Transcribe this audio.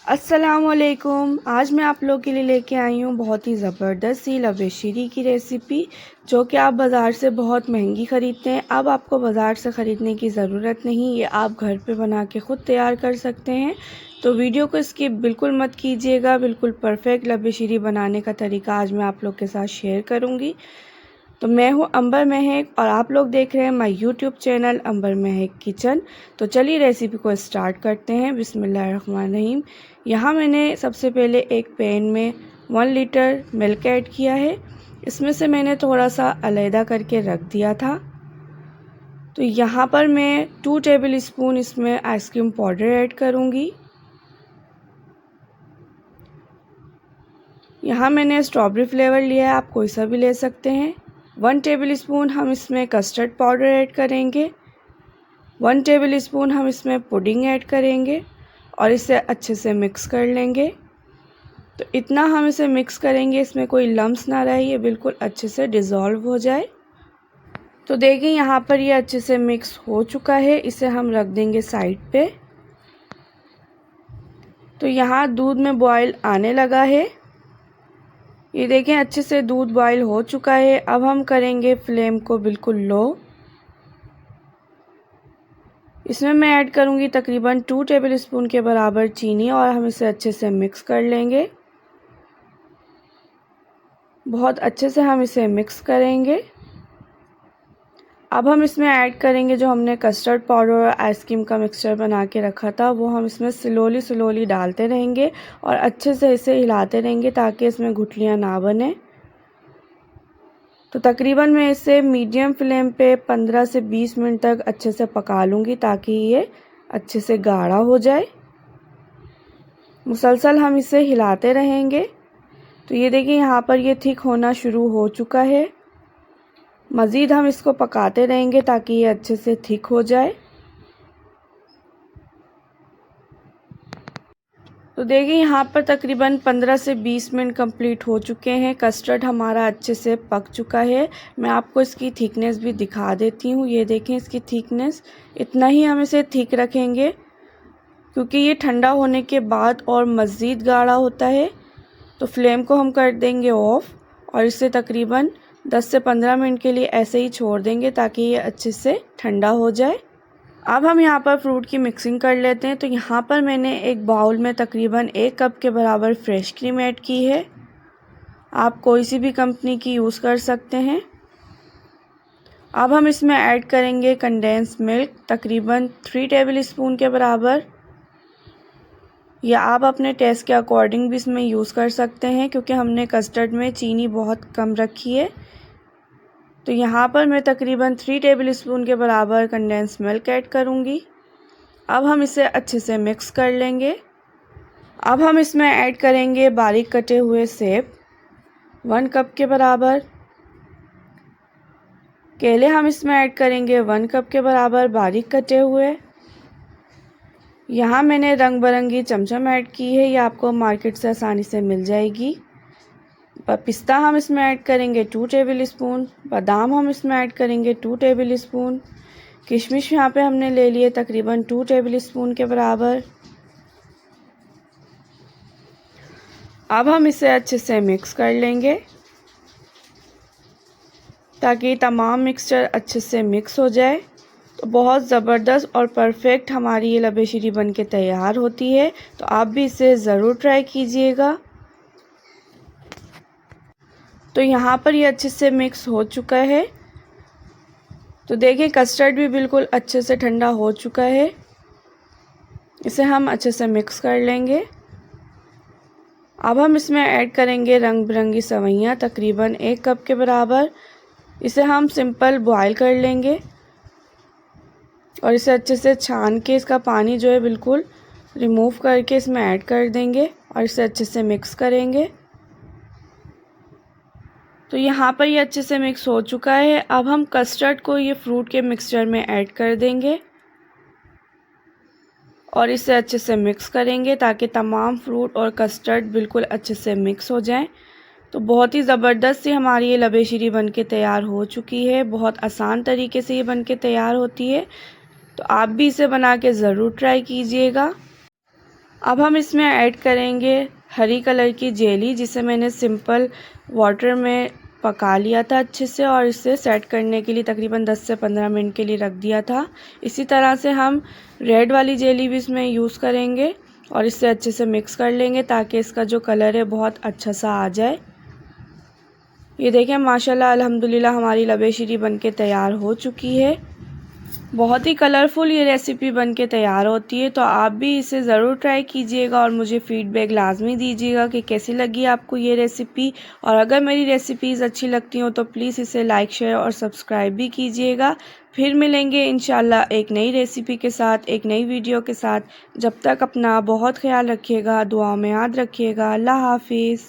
अस्सलामुअलैकुम। आज मैं आप लोग के लिए लेके आई हूँ बहुत ही ज़बरदस्त सी लबेशीरी की रेसिपी, जो कि आप बाज़ार से बहुत महंगी ख़रीदते हैं। अब आपको बाज़ार से ख़रीदने की ज़रूरत नहीं, ये आप घर पे बना के ख़ुद तैयार कर सकते हैं। तो वीडियो को स्किप बिल्कुल मत कीजिएगा। बिल्कुल परफेक्ट लबेशीरी बनाने का तरीका आज मैं आप लोग के साथ शेयर करूँगी। तो मैं हूँ अंबर महक और आप लोग देख रहे हैं my YouTube channel Ambar Mahak kitchen. तो चलिए रेसिपी को स्टार्ट करते हैं। बिस्मिल्लाहिर्रहमानिर्रहीम। यहाँ मैंने सबसे पहले एक पैन में 1 लीटर मिल्क ऐड किया है। इसमें से मैंने थोड़ा सा अलहदा करके रख दिया था। तो यहाँ पर मैं 2 टेबल स्पून इसमें आइसक्रीम पाउडर ऐड करूँगी। यहाँ मैंने स्ट्रॉबेरी फ्लेवर लिया है, आप कोई सा भी ले सकते हैं। 1 टेबल स्पून हम इसमें कस्टर्ड पाउडर ऐड करेंगे। 1 टेबल स्पून हम इसमें पुडिंग ऐड करेंगे और इसे अच्छे से मिक्स कर लेंगे। तो इतना हम इसे मिक्स करेंगे, इसमें कोई लम्स ना रहे, ये बिल्कुल अच्छे से डिज़ोल्व हो जाए। तो देखिए यहाँ पर ये अच्छे से मिक्स हो चुका है, इसे हम रख देंगे साइड पे। तो यहाँ दूध में बॉयल आने लगा है, ये देखें अच्छे से दूध बॉयल हो चुका है। अब हम करेंगे फ्लेम को बिल्कुल लो। इसमें मैं ऐड करूँगी तकरीबन 2 टेबल स्पून के बराबर चीनी और हम इसे अच्छे से मिक्स कर लेंगे। बहुत अच्छे से हम इसे मिक्स करेंगे। अब हम इसमें ऐड करेंगे जो हमने कस्टर्ड पाउडर और आइसक्रीम का मिक्सचर बना के रखा था, वो हम इसमें स्लोली डालते रहेंगे और अच्छे से इसे हिलाते रहेंगे ताकि इसमें गुठलियाँ ना बने। तो तकरीबन मैं इसे मीडियम फ्लेम पे 15 से 20 मिनट तक अच्छे से पका लूँगी ताकि ये अच्छे से गाढ़ा हो जाए। मुसलसल हम इसे हिलाते रहेंगे। तो ये देखिए यहाँ पर ये थिक होना शुरू हो चुका है। मज़ीद हम इसको पकाते रहेंगे ताकि ये अच्छे से थिक हो जाए। तो देखिए यहाँ पर तकरीबन 15 से 20 मिनट कंप्लीट हो चुके हैं। कस्टर्ड हमारा अच्छे से पक चुका है। मैं आपको इसकी थिकनेस भी दिखा देती हूँ। ये देखें इसकी थिकनेस, इतना ही हम इसे थिक रखेंगे क्योंकि ये ठंडा होने के बाद और मज़ीद गाढ़ा होता है। तो फ्लेम को हम कर देंगे ऑफ़ और इसे तकरीबन 10 से 15 मिनट के लिए ऐसे ही छोड़ देंगे ताकि ये अच्छे से ठंडा हो जाए। अब हम यहाँ पर फ्रूट की मिक्सिंग कर लेते हैं। तो यहाँ पर मैंने एक बाउल में तकरीबन 1 कप के बराबर फ्रेश क्रीम ऐड की है। आप कोई सी भी कंपनी की यूज़ कर सकते हैं। अब हम इसमें ऐड करेंगे कंडेंस मिल्क तकरीबन 3 टेबल स्पून के बराबर, या आप अपने टेस्ट के अकॉर्डिंग भी इसमें यूज़ कर सकते हैं क्योंकि हमने कस्टर्ड में चीनी बहुत कम रखी है। तो यहाँ पर मैं तकरीबन 3 टेबल स्पून के बराबर कंडेंस मिल्क ऐड करूँगी। अब हम इसे अच्छे से मिक्स कर लेंगे। अब हम इसमें ऐड करेंगे बारीक कटे हुए सेब 1 कप के बराबर। केले हम इसमें ऐड करेंगे 1 कप के बराबर बारीक कटे हुए। यहाँ मैंने रंग बिरंगी चमचम ऐड की है, ये आपको मार्केट से आसानी से मिल जाएगी। पिस्ता हम इसमें ऐड करेंगे 2 टेबल स्पून। बादाम हम इसमें ऐड करेंगे 2 टेबल स्पून। किशमिश यहाँ पे हमने ले लिए तकरीबन 2 टेबल स्पून के बराबर। अब हम इसे अच्छे से मिक्स कर लेंगे ताकि तमाम मिक्सचर अच्छे से मिक्स हो जाए। तो बहुत ज़बरदस्त और परफेक्ट हमारी ये लबेशीरी बन के तैयार होती है। तो आप भी इसे ज़रूर ट्राई कीजिएगा। तो यहाँ पर ये अच्छे से मिक्स हो चुका है। तो देखिए कस्टर्ड भी बिल्कुल अच्छे से ठंडा हो चुका है। इसे हम अच्छे से मिक्स कर लेंगे। अब हम इसमें ऐड करेंगे रंग बिरंगी सेवइयाँ तकरीबन 1 कप के बराबर। इसे हम सिंपल बॉयल कर लेंगे और इसे अच्छे से छान के इसका पानी जो है बिल्कुल रिमूव करके इसमें ऐड कर देंगे और इसे अच्छे से मिक्स करेंगे। तो यहाँ पर ये अच्छे से मिक्स हो चुका है। अब हम कस्टर्ड को ये फ्रूट के मिक्सचर में ऐड कर देंगे और इसे अच्छे से मिक्स करेंगे ताकि तमाम फ्रूट और कस्टर्ड बिल्कुल अच्छे से मिक्स हो जाएं। तो बहुत ही ज़बरदस्त सी हमारी ये लबेशीरी बन के तैयार हो चुकी है। बहुत आसान तरीके से ये बन के तैयार होती है। तो आप भी इसे बना के ज़रूर ट्राई कीजिएगा। अब हम इसमें ऐड करेंगे हरी कलर की जेली, जिसे मैंने सिंपल वाटर में पका लिया था अच्छे से और इसे सेट करने के लिए तकरीबन 10 से 15 मिनट के लिए रख दिया था। इसी तरह से हम रेड वाली जेली भी इसमें यूज़ करेंगे और इससे अच्छे से मिक्स कर लेंगे ताकि इसका जो कलर है बहुत अच्छा सा आ जाए। ये देखें माशाल्लाह अल्हम्दुलिल्लाह हमारी लबे बनके तैयार हो चुकी है। बहुत ही कलरफुल ये रेसिपी बनके तैयार होती है, तो आप भी इसे ज़रूर ट्राई कीजिएगा और मुझे फ़ीडबैक लाजमी दीजिएगा कि कैसी लगी आपको ये रेसिपी। और अगर मेरी रेसिपीज़ अच्छी लगती हो तो प्लीज़ इसे लाइक, शेयर और सब्सक्राइब भी कीजिएगा। फिर मिलेंगे इंशाल्लाह एक नई रेसिपी के साथ, एक नई वीडियो के साथ। जब तक अपना बहुत ख्याल रखिएगा, दुआ में याद रखिएगा। अल्लाह हाफिज़।